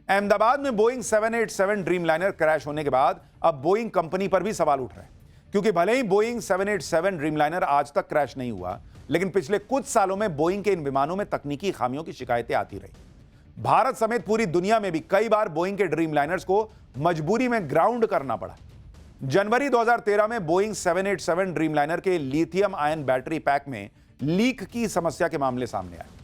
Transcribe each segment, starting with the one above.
अहमदाबाद में Boeing 787 Dreamliner crash होने के बाद अब बोइंग कंपनी पर भी सवाल उठ रहे हैं, क्योंकि भले ही बोइंग 787 ड्रीमलाइनर आज तक क्रैश नहीं हुआ, लेकिन पिछले कुछ सालों में बोइंग के इन विमानों में तकनीकी खामियों की शिकायतें आती रही। भारत समेत पूरी दुनिया में भी कई बार बोइंग के ड्रीमलाइनर्स को मजबूरी में ग्राउंड करना पड़ा। जनवरी 2013 में बोइंग 787 ड्रीमलाइनर के लिथियम आयन बैटरी पैक में लीक की समस्या के मामले सामने आए।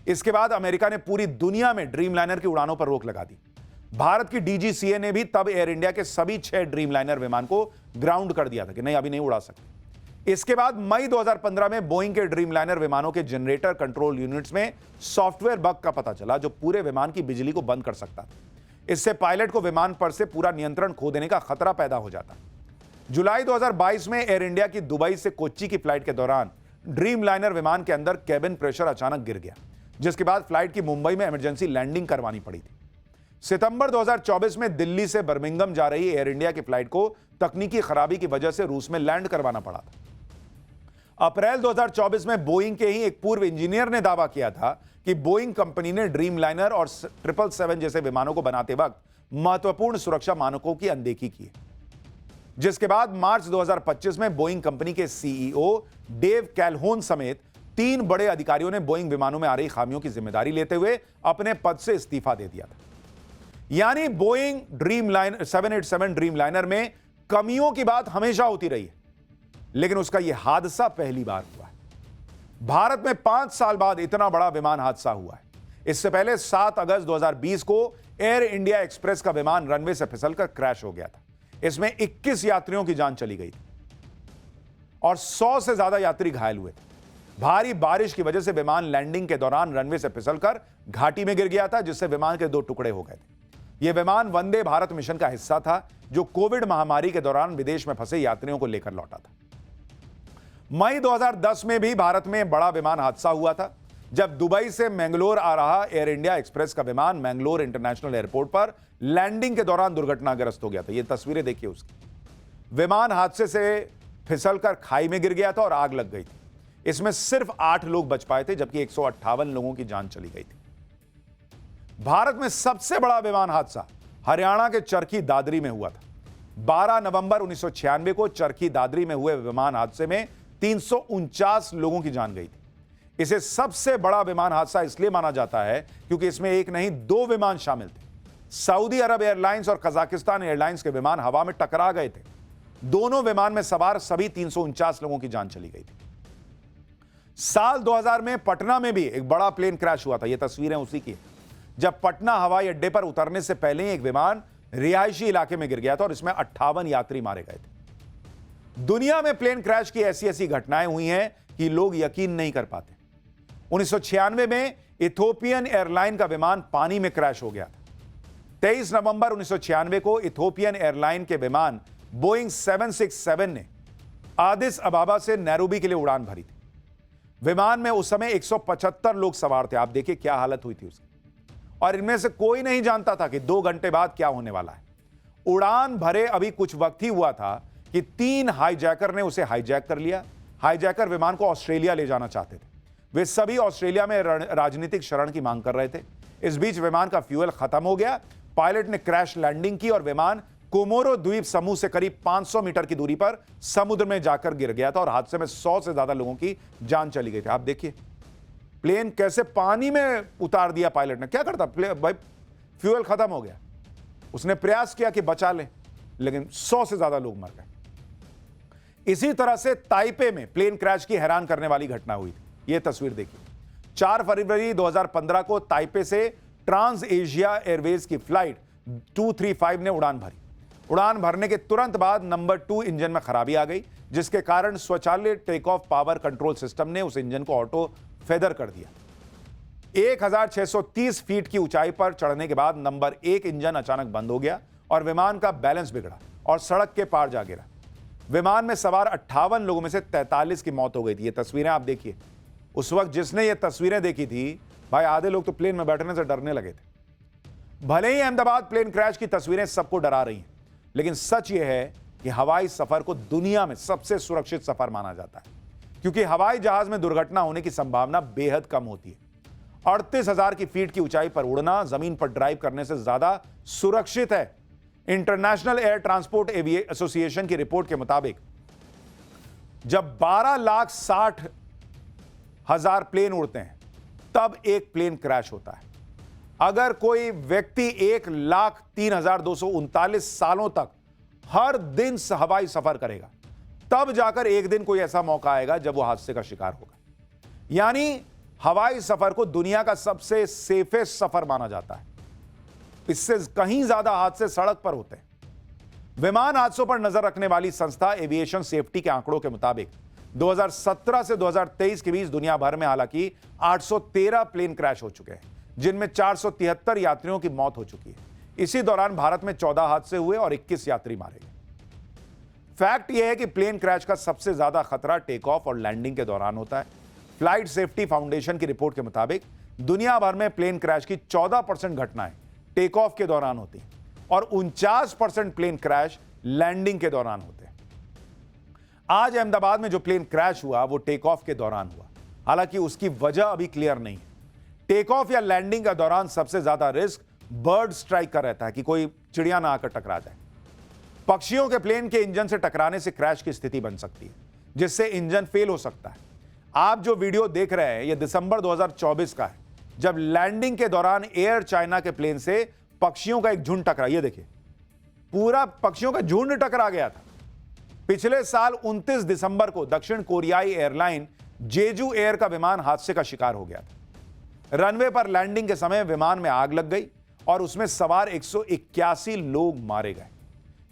इसके बाद अमेरिका ने पूरी दुनिया में ड्रीमलाइनर की उड़ानों पर रोक लगा दी। भारत की डीजीसीए ने भी तब एयर इंडिया के सभी 6 ड्रीमलाइनर विमान को ग्राउंड कर दिया था कि नहीं, अभी नहीं उड़ा सकते। इसके बाद मई 2015 में बोइंग के ड्रीमलाइनर विमानों के जनरेटर कंट्रोल यूनिट्स में सॉफ्टवेयर बग का पता चला, जो पूरे विमान की बिजली को बंद कर सकता था। इससे पायलट को विमान पर से पूरा नियंत्रण खो देने का खतरा पैदा हो जाता। जुलाई 2022 में एयर इंडिया की दुबई से कोच्चि की फ्लाइट के दौरान ड्रीमलाइनर विमान के अंदर केबिन प्रेशर अचानक गिर गया, जिसके बाद फ्लाइट की मुंबई में इमरजेंसी लैंडिंग करवानी पड़ी थी। सितंबर 2024 में दिल्ली से बर्मिंघम जा रही एयर इंडिया की फ्लाइट को तकनीकी खराबी की वजह से रूस में लैंड करवाना पड़ा था। अप्रैल 2024 में बोइंग के ही एक पूर्व इंजीनियर ने दावा किया था कि बोइंग कंपनी ने ड्रीमलाइनर और 777 जैसे विमानों को बनाते वक्त महत्वपूर्ण सुरक्षा मानकों की अनदेखी की, जिसके बाद मार्च 2025 में बोइंग कंपनी के सीईओ डेव कैलहोन समेत 3 बड़े अधिकारियों ने बोइंग विमानों में आ रही खामियों की जिम्मेदारी लेते हुए अपने पद से इस्तीफा दे दिया था। यानी बोइंग 787 ड्रीमलाइनर में कमियों की बात हमेशा होती रही है, लेकिन उसका यह हादसा पहली बार हुआ है। भारत में 5 साल बाद इतना बड़ा विमान हादसा हुआ है। इससे पहले 7 अगस्त 2020 को एयर इंडिया एक्सप्रेस का विमान रनवे से फिसलकर क्रैश हो गया था। इसमें 21 यात्रियों की जान चली गई थी और 100 से ज्यादा यात्री घायल हुए थे। भारी बारिश की वजह से विमान लैंडिंग के दौरान रनवे से फिसलकर घाटी में गिर गया था, जिससे विमान के 2 टुकड़े हो गए थे। यह विमान वंदे भारत मिशन का हिस्सा था, जो कोविड महामारी के दौरान विदेश में फंसे यात्रियों को लेकर लौटा था। मई 2010 में भी भारत में बड़ा विमान हादसा हुआ था, जब दुबई से मैंगलोर आ रहा एयर इंडिया एक्सप्रेस का विमान मैंगलोर इंटरनेशनल एयरपोर्ट पर लैंडिंग के दौरान दुर्घटनाग्रस्त हो गया था। ये तस्वीरें देखिए उसकी। विमान हादसे से फिसलकर खाई में गिर गया था और आग लग गई थी। इसमें सिर्फ 8 लोग बच पाए थे, जबकि 158 लोगों की जान चली गई थी। भारत में सबसे बड़ा विमान हादसा हरियाणा के चरखी दादरी में हुआ था। 12 नवंबर 1996 को चरखी दादरी में हुए विमान हादसे में 349 लोगों की जान गई थी। इसे सबसे बड़ा विमान हादसा इसलिए माना जाता है क्योंकि इसमें एक नहीं 2 विमान शामिल थे। सऊदी अरब एयरलाइंस और कजाकिस्तान एयरलाइंस के विमान हवा में टकरा गए थे। दोनों विमान में सवार सभी 349 लोगों की जान चली गई थी। साल 2000 में पटना में भी एक बड़ा प्लेन क्रैश हुआ था। यह तस्वीरें उसी की, जब पटना हवाई अड्डे पर उतरने से पहले ही एक विमान रिहायशी इलाके में गिर गया था और इसमें 58 यात्री मारे गए थे। दुनिया में प्लेन क्रैश की ऐसी ऐसी घटनाएं हुई हैं कि लोग यकीन नहीं कर पाते। 1996 में इथोपियन एयरलाइन का विमान पानी में क्रैश हो गया था। 23 नवंबर 1996 को इथोपियन एयरलाइन के विमान बोइंग 767 ने आदिस अबाबा से नैरोबी के लिए उड़ान भरी थी। विमान में उस समय 175 लोग सवार थे। आप देखिए क्या हालत हुई थी उसकी। और इनमें से कोई नहीं जानता था कि 2 घंटे बाद क्या होने वाला है। उड़ान भरे अभी कुछ वक्त ही हुआ था कि 3 हाईजैकर ने उसे हाईजैक कर लिया। हाईजैकर विमान को ऑस्ट्रेलिया ले जाना चाहते थे। वे सभी ऑस्ट्रेलिया में राजनीतिक शरण की मांग कर रहे थे। इस बीच विमान का फ्यूल खत्म हो गया। पायलट ने क्रैश लैंडिंग की और विमान कोमोरो द्वीप समूह से करीब 500 मीटर की दूरी पर समुद्र में जाकर गिर गया था और हादसे में 100 से ज्यादा लोगों की जान चली गई थी। आप देखिए प्लेन कैसे पानी में उतार दिया पायलट ने। क्या करता भाई, फ्यूल खत्म हो गया। उसने प्रयास किया कि बचा ले, लेकिन 100 से ज्यादा लोग मर गए। इसी तरह से ताइपे में प्लेन क्रैश की हैरान करने वाली घटना हुई थी। यह तस्वीर देखिए। 4 फरवरी 2015 को ताइपे से ट्रांस एशिया एयरवेज की फ्लाइट 235 ने उड़ान भरी। उड़ान भरने के तुरंत बाद नंबर 2 इंजन में खराबी आ गई, जिसके कारण स्वचालित take off power control system ने उस इंजन को ऑटो फेदर कर दिया। 1630 फीट की ऊंचाई पर चढ़ने के बाद नंबर 1 इंजन अचानक बंद हो गया और विमान का बैलेंस बिगड़ा और सड़क के पार जा गिरा। विमान में सवार 58 लोगों में से 43 की मौत हो गई थी। ये तस्वीरें आप देखिए। उस वक्त जिसने ये तस्वीरें देखी थी, भाई आधे लोग तो प्लेन में बैठने से डरने लगे थे। भले ही अहमदाबाद प्लेन क्रैश की तस्वीरें सबको डरा रही हैं, लेकिन सच यह है कि हवाई सफर को दुनिया में सबसे सुरक्षित सफर माना जाता है, क्योंकि हवाई जहाज में दुर्घटना होने की संभावना बेहद कम होती है 38,000 की फीट की ऊंचाई पर उड़ना जमीन पर ड्राइव करने से ज्यादा सुरक्षित है। इंटरनेशनल एयर ट्रांसपोर्ट एसोसिएशन की रिपोर्ट के मुताबिक जब 12,60,000 प्लेन उड़ते हैं तब एक प्लेन क्रैश होता है। अगर कोई व्यक्ति 1,03,239 सालों तक हर दिन हवाई सफर करेगा तब जाकर एक दिन कोई ऐसा मौका आएगा जब वो हादसे का शिकार होगा। यानी हवाई सफर को दुनिया का सबसे सेफेस्ट सफर माना जाता है। इससे कहीं ज्यादा हादसे सड़क पर होते हैं। विमान हादसों पर नजर रखने वाली संस्था एविएशन सेफ्टी के आंकड़ों के मुताबिक 2017 से 2023 के बीच दुनिया भर में हालांकि 813 प्लेन क्रैश हो चुके हैं, जिनमें 473 यात्रियों की मौत हो चुकी है। इसी दौरान भारत में 14 हादसे हुए और 21 यात्री मारे गए। फैक्ट यह है कि प्लेन क्रैश का सबसे ज्यादा खतरा टेक ऑफ और लैंडिंग के दौरान होता है। फ्लाइट सेफ्टी फाउंडेशन की रिपोर्ट के मुताबिक दुनिया भर में प्लेन क्रैश की 14% घटनाएं टेक ऑफ के दौरान होती हैं और 49% प्लेन क्रैश लैंडिंग के दौरान होते हैं। आज अहमदाबाद में जो प्लेन क्रैश हुआ वो टेक ऑफ के दौरान हुआ, हालांकि उसकी वजह अभी क्लियर नहीं है। टेक ऑफ या लैंडिंग के दौरान सबसे ज्यादा रिस्क बर्ड स्ट्राइक का रहता है कि कोई चिड़िया ना आकर टकरा जाए। पक्षियों के प्लेन के इंजन से टकराने से क्रैश की स्थिति बन सकती है, जिससे इंजन फेल हो सकता है। आप जो वीडियो देख रहे हैं यह दिसंबर 2024 का है, जब लैंडिंग के दौरान एयर चाइना के प्लेन से पक्षियों का एक झुंड टकरा। ये देखिए, पूरा पक्षियों का झुंड टकरा गया था। पिछले साल 29 दिसंबर को दक्षिण कोरियाई एयरलाइन जेजू एयर का विमान हादसे का शिकार हो गया था। रनवे पर लैंडिंग के समय विमान में आग लग गई और उसमें सवार 181 लोग मारे गए।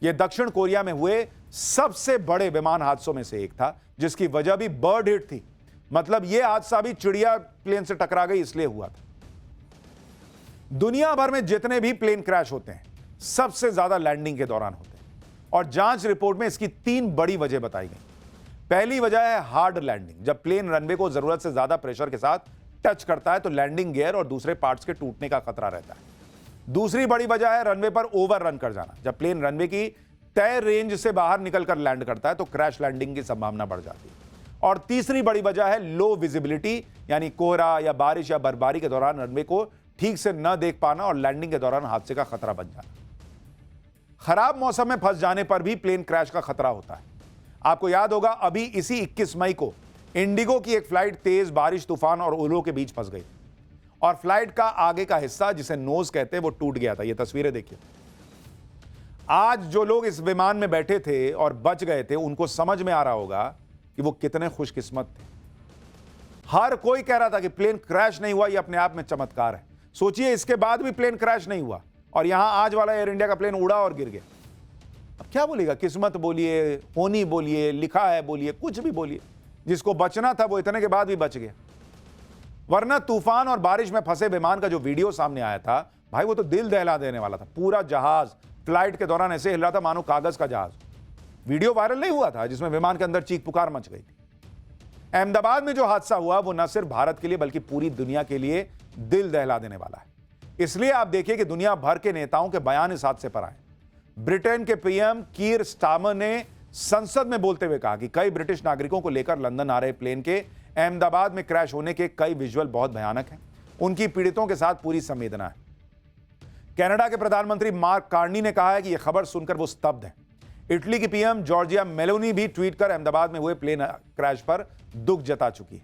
यह दक्षिण कोरिया में हुए सबसे बड़े विमान हादसों में से एक था, जिसकी वजह भी बर्ड हिट थी। मतलब यह हादसा भी चिड़िया प्लेन से टकरा गई इसलिए हुआ था। दुनिया भर में जितने भी प्लेन क्रैश होते हैं सबसे ज्यादा लैंडिंग के दौरान होते हैं और जांच रिपोर्ट में इसकी 3 बड़ी वजह बताई गई। पहली वजह है हार्ड लैंडिंग। जब प्लेन रनवे को जरूरत से ज्यादा प्रेशर के साथ टच करता है तो लैंडिंग गियर और दूसरे पार्ट्स के टूटने का खतरा रहता है। दूसरी बड़ी वजह है रनवे पर ओवर रन कर जाना। जब प्लेन रनवे की तय रेंज से बाहर निकलकर लैंड करता है तो क्रैश लैंडिंग की संभावना बढ़ जाती है। और तीसरी बड़ी वजह है लो विजिबिलिटी, यानी कोहरा या बारिश या बर्फबारी के दौरान रनवे को ठीक से न देख पाना और लैंडिंग के दौरान हादसे का खतरा बन जाना। खराब मौसम में फंस जाने पर भी प्लेन क्रैश का खतरा होता है। आपको याद होगा अभी इसी 21 मई को इंडिगो की एक फ्लाइट तेज बारिश, तूफान और ओलों के बीच फंस गई और फ्लाइट का आगे का हिस्सा, जिसे नोज कहते हैं, वो टूट गया था। ये तस्वीरें देखिए। आज जो लोग इस विमान में बैठे थे और बच गए थे उनको समझ में आ रहा होगा कि वो कितने खुशकिस्मत थे। हर कोई कह रहा था कि प्लेन क्रैश नहीं हुआ, ये अपने आप में चमत्कार है। सोचिए इसके बाद भी प्लेन क्रैश नहीं हुआ और यहां आज वाला एयर इंडिया का प्लेन उड़ा और गिर गया। अब क्या बोलेगा? किस्मत बोलिए, होनी बोलिए, लिखा है बोलिए, कुछ भी बोलिए। जिसको बचना था वो इतने के बाद भी बच गया। वरना तूफान और बारिश में फंसे विमान का जो वीडियो सामने आया था भाई, वो तो दिल दहला देने वाला था। पूरा जहाज फ्लाइट के दौरान ऐसे हिल रहा था मानो कागज का जहाज। वीडियो वायरल नहीं हुआ था जिसमें विमान के अंदर चीख पुकार मच गई थी। अहमदाबाद में जो हादसा हुआ वो न सिर्फ भारत के लिए बल्कि पूरी दुनिया के लिए दिल दहला देने वाला है। इसलिए आप देखिए कि दुनिया भर के नेताओं के बयान इस हादसे पर आए। ब्रिटेन के पीएम कीर स्टारमर ने संसद में बोलते हुए कहा कि कई ब्रिटिश नागरिकों को लेकर लंदन आ रहे प्लेन के अहमदाबाद में क्रैश होने के कई विजुअल बहुत भयानक हैं। उनकी पीड़ितों के साथ पूरी संवेदना है। कनाडा के प्रधानमंत्री मार्क कार्नी ने कहा है कि यह खबर सुनकर वो स्तब्ध है। इटली की पीएम जॉर्जिया मेलोनी भी ट्वीट कर अहमदाबाद में हुए प्लेन क्रैश पर दुख जता चुकी है।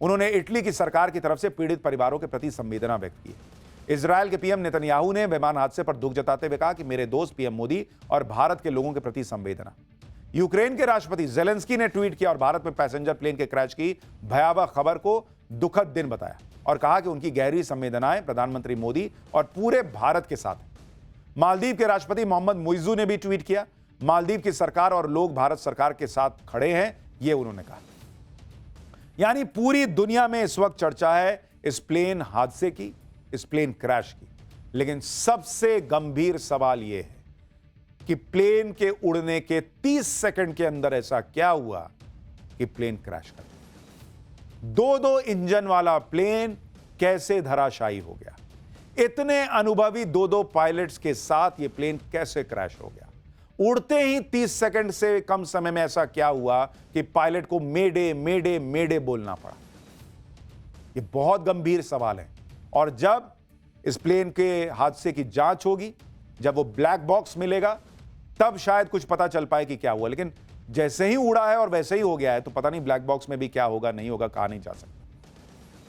उन्होंने इटली की सरकार की तरफ से पीड़ित परिवारों के प्रति संवेदना व्यक्त की है। इजरायल के पीएम नेतन्याहू ने विमान हादसे पर दुख जताते हुए कहा कि मेरे दोस्त पीएम मोदी और भारत के लोगों के प्रति संवेदना। यूक्रेन के राष्ट्रपति जेलेंस्की ने ट्वीट किया और भारत में पैसेंजर प्लेन के क्रैश की भयावह खबर को दुखद दिन बताया और कहा कि उनकी गहरी संवेदनाएं प्रधानमंत्री मोदी और पूरे भारत के साथ हैं। मालदीव के राष्ट्रपति मोहम्मद मुइज़ू ने भी ट्वीट किया। मालदीव की सरकार और लोग भारत सरकार के साथ खड़े हैं, ये उन्होंने कहा। यानी पूरी दुनिया में इस वक्त चर्चा है इस प्लेन हादसे की, इस प्लेन क्रैश की। लेकिन सबसे गंभीर सवाल यह है कि प्लेन के उड़ने के 30 सेकंड के अंदर ऐसा क्या हुआ कि प्लेन क्रैश कर गया। दो इंजन वाला प्लेन कैसे धराशायी हो गया? इतने अनुभवी दो पायलट्स के साथ यह प्लेन कैसे क्रैश हो गया? उड़ते ही 30 सेकंड से कम समय में ऐसा क्या हुआ कि पायलट को मेडे मेडे मेडे बोलना पड़ा? यह बहुत गंभीर सवाल है और जब इस प्लेन के हादसे की जांच होगी, जब वो ब्लैक बॉक्स मिलेगा, तब शायद कुछ पता चल पाए कि क्या हुआ। लेकिन जैसे ही उड़ा है और वैसे ही हो गया है, तो पता नहीं ब्लैक बॉक्स में भी क्या होगा, नहीं होगा, कहा नहीं जा सकता।